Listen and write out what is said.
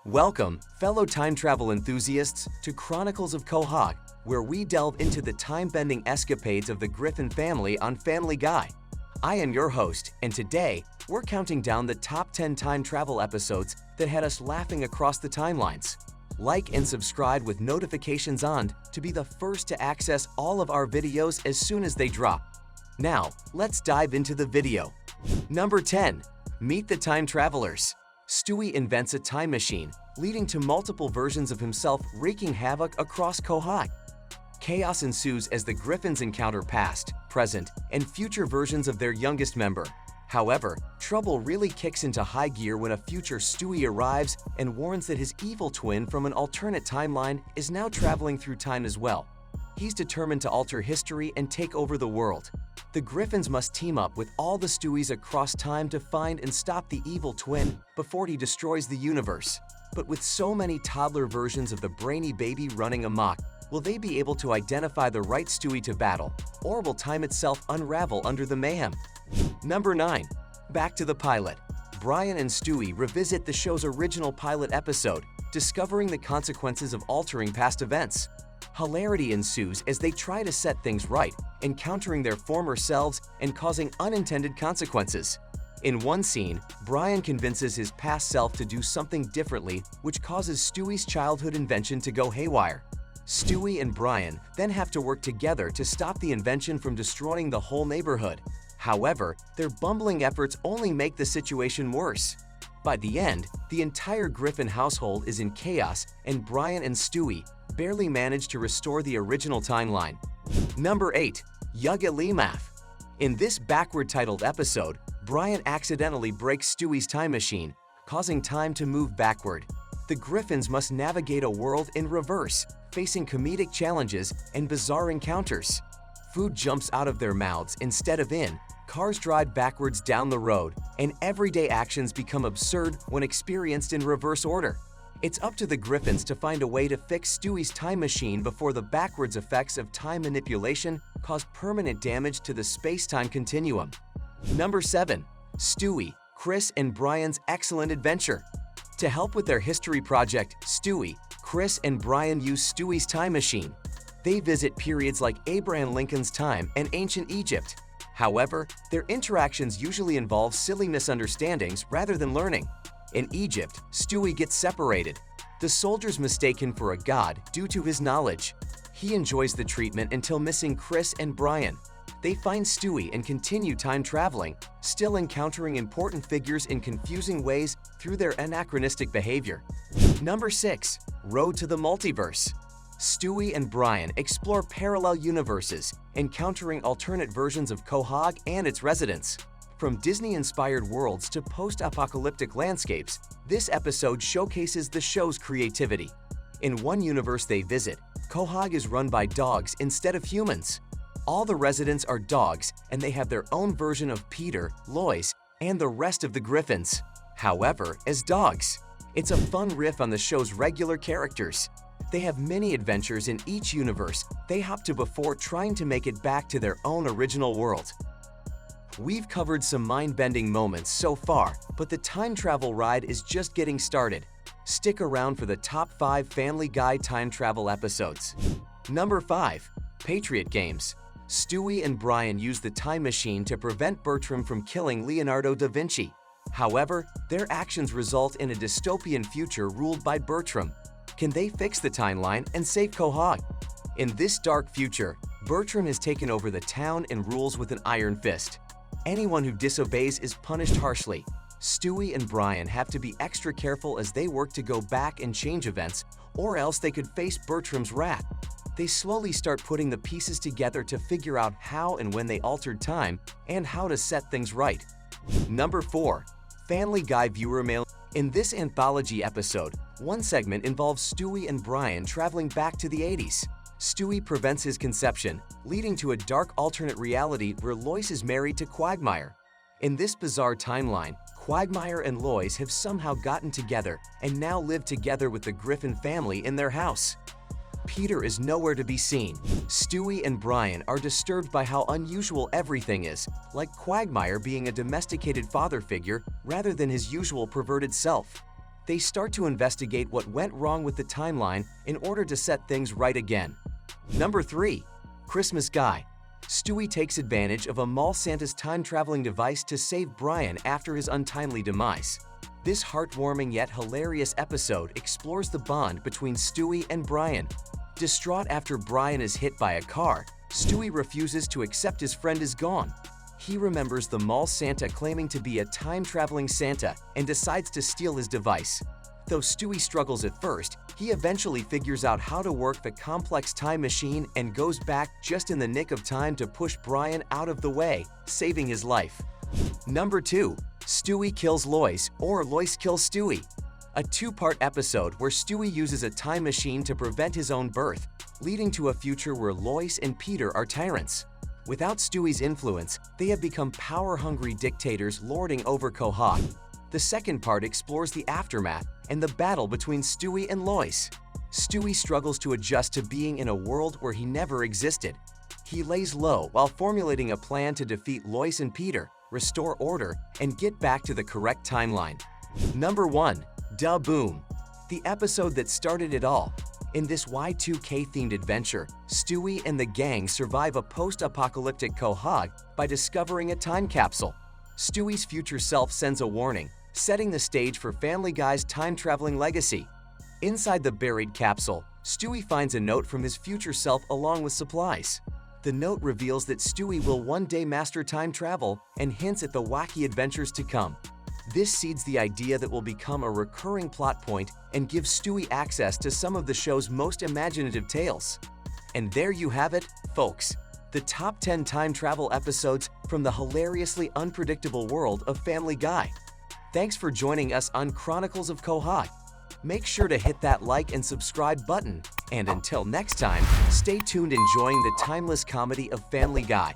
Welcome, fellow time travel enthusiasts, to Chronicles of Quahog, where we delve into the time-bending escapades of the Griffin family on Family Guy. I am your host, and today, we're counting down the top 10 time travel episodes that had us laughing across the timelines. Like and subscribe with notifications on to be the first to access all of our videos as soon as they drop. Now, let's dive into the video. Number 10. Meet the Time Travelers. Stewie invents a time machine, leading to multiple versions of himself wreaking havoc across Quahog. Chaos ensues as the Griffins encounter past, present, and future versions of their youngest member. However, trouble really kicks into high gear when a future Stewie arrives and warns that his evil twin from an alternate timeline is now traveling through time as well. He's determined to alter history and take over the world. The Griffins must team up with all the Stewies across time to find and stop the evil twin before he destroys the universe. But with so many toddler versions of the brainy baby running amok, will they be able to identify the right Stewie to battle, or will time itself unravel under the mayhem? Number 9. Back to the pilot. Brian and Stewie revisit the show's original pilot episode, discovering the consequences of altering past events. Hilarity ensues as they try to set things right, encountering their former selves and causing unintended consequences. In one scene, Brian convinces his past self to do something differently, which causes Stewie's childhood invention to go haywire. Stewie and Brian then have to work together to stop the invention from destroying the whole neighborhood. However, their bumbling efforts only make the situation worse. By the end, the entire Griffin household is in chaos, and Brian and Stewie barely manage to restore the original timeline. Number 8. Yugaliath. In this backward-titled episode, Brian accidentally breaks Stewie's time machine, causing time to move backward. The Griffins must navigate a world in reverse, facing comedic challenges and bizarre encounters. Food jumps out of their mouths instead of in, cars drive backwards down the road, and everyday actions become absurd when experienced in reverse order. It's up to the Griffins to find a way to fix Stewie's time machine before the backwards effects of time manipulation cause permanent damage to the space-time continuum. Number 7. Stewie, Chris, and Brian's excellent adventure. To help with their history project, Stewie, Chris, and Brian use Stewie's time machine. They visit periods like Abraham Lincoln's time and ancient Egypt. However, their interactions usually involve silly misunderstandings rather than learning. In Egypt, Stewie gets separated. The soldier's mistaken for a god due to his knowledge. He enjoys the treatment until missing Chris and Brian. They find Stewie and continue time traveling, still encountering important figures in confusing ways through their anachronistic behavior. Number 6. Road to the Multiverse. Stewie and Brian explore parallel universes, encountering alternate versions of Quahog and its residents. From Disney-inspired worlds to post-apocalyptic landscapes, this episode showcases the show's creativity. In one universe they visit, Quahog is run by dogs instead of humans. All the residents are dogs, and they have their own version of Peter, Lois, and the rest of the Griffins. However, as dogs. It's a fun riff on the show's regular characters. They have many adventures in each universe they hop to before trying to make it back to their own original world. We've covered some mind-bending moments so far, but the time travel ride is just getting started. Stick around for the top 5 Family Guy time travel episodes. Number 5. Patriot Games. Stewie and Brian use the time machine to prevent Bertram from killing Leonardo da Vinci. However, their actions result in a dystopian future ruled by Bertram. Can they fix the timeline and save Quahog? In this dark future, Bertram has taken over the town and rules with an iron fist. Anyone who disobeys is punished harshly. Stewie and Brian have to be extra careful as they work to go back and change events, or else they could face Bertram's wrath. They slowly start putting the pieces together to figure out how and when they altered time and how to set things right. Number 4. Family Guy viewer mail. In this anthology episode, one segment involves Stewie and Brian traveling back to the 80s. Stewie prevents his conception, leading to a dark alternate reality where Lois is married to Quagmire. In this bizarre timeline, Quagmire and Lois have somehow gotten together and now live together with the Griffin family in their house. Peter is nowhere to be seen. Stewie and Brian are disturbed by how unusual everything is, like Quagmire being a domesticated father figure rather than his usual perverted self. They start to investigate what went wrong with the timeline in order to set things right again. Number 3. Christmas Guy. Stewie takes advantage of a mall Santa's time-traveling device to save Brian after his untimely demise. This heartwarming yet hilarious episode explores the bond between Stewie and Brian. Distraught after Brian is hit by a car, Stewie refuses to accept his friend is gone. He remembers the mall Santa claiming to be a time-traveling Santa and decides to steal his device. Though Stewie struggles at first, he eventually figures out how to work the complex time machine and goes back just in the nick of time to push Brian out of the way, saving his life. Number 2. Stewie Kills Lois, or Lois Kills Stewie. A two-part episode where Stewie uses a time machine to prevent his own birth, leading to a future where Lois and Peter are tyrants. Without Stewie's influence, they have become power-hungry dictators lording over Quahog. The second part explores the aftermath and the battle between Stewie and Lois. Stewie struggles to adjust to being in a world where he never existed. He lays low while formulating a plan to defeat Lois and Peter, restore order, and get back to the correct timeline. Number 1. Da Boom. The episode that started it all. In this Y2K-themed adventure, Stewie and the gang survive a post-apocalyptic Quahog by discovering a time capsule. Stewie's future self sends a warning, setting the stage for Family Guy's time-traveling legacy. Inside the buried capsule, Stewie finds a note from his future self along with supplies. The note reveals that Stewie will one day master time travel and hints at the wacky adventures to come. This seeds the idea that will become a recurring plot point and gives Stewie access to some of the show's most imaginative tales. And there you have it, folks. The top 10 time travel episodes from the hilariously unpredictable world of Family Guy. Thanks for joining us on Chronicles of Quahog. Make sure to hit that like and subscribe button. And until next time, stay tuned enjoying the timeless comedy of Family Guy.